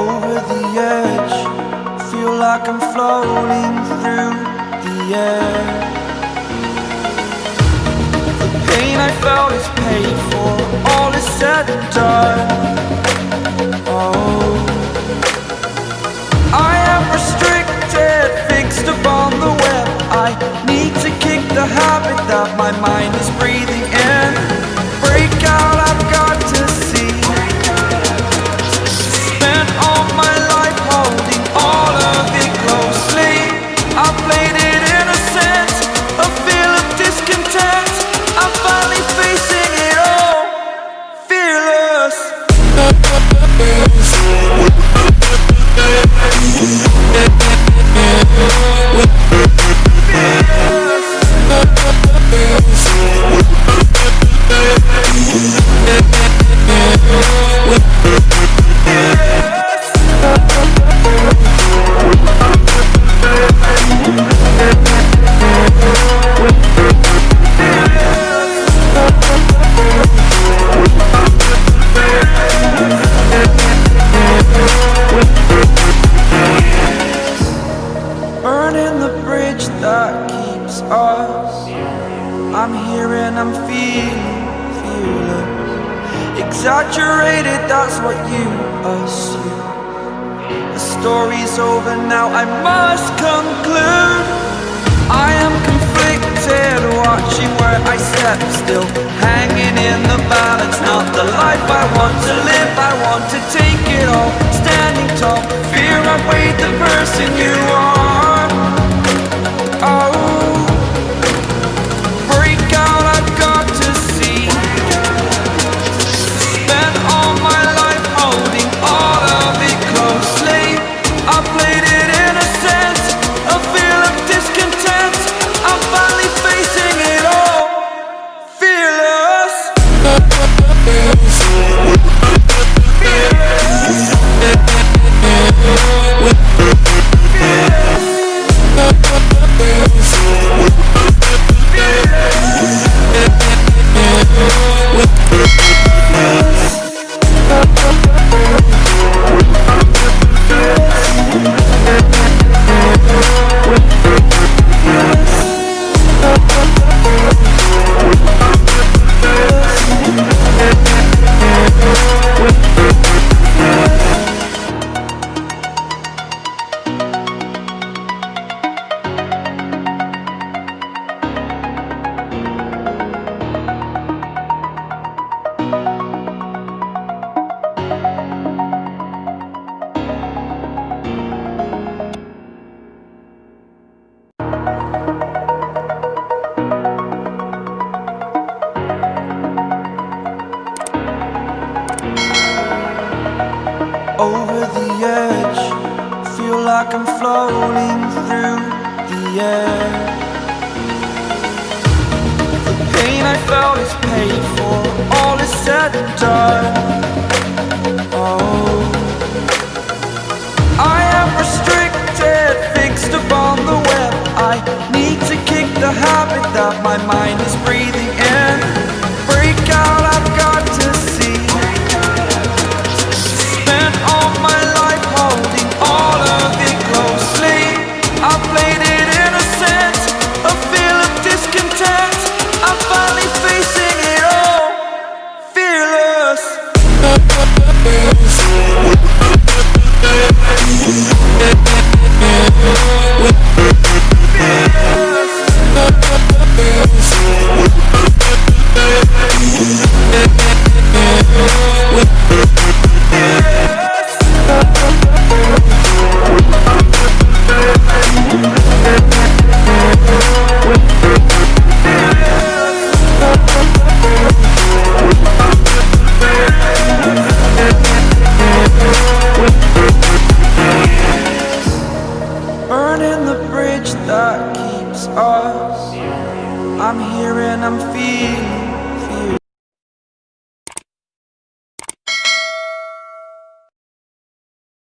over the edge. Feel like I'm floating through the air. The pain I felt is paid for, all is said and done. Oh, I am restricted, fixed upon the web. I need to kick the habit that my mind is breathing in. Break out, I've got to see. Spent all my life holding all of it closely. I played it innocent, a feel of discontent. I'm finally facing it all, fearless. Burning the bridge that keeps us. I'm here and I'm feeling fearless. Exaggerated, that's what you assume. The story's over now, I must conclude. I am conflicted, watching where I step still, hanging in the balance. Not the life I want to live, I want to take it all. Standing tall, fear I've weighed the person you are. Oh, break out, I've got to see. Spent all my life holding all of it closely. I played it innocent, a feel of discontent. I'm finally facing it all, fearless. Over the edge, feel like I'm floating through the air. The pain I felt is paid for, all is said and done. Oh, I am restricted, fixed upon the web. I need to kick the habit that my mind is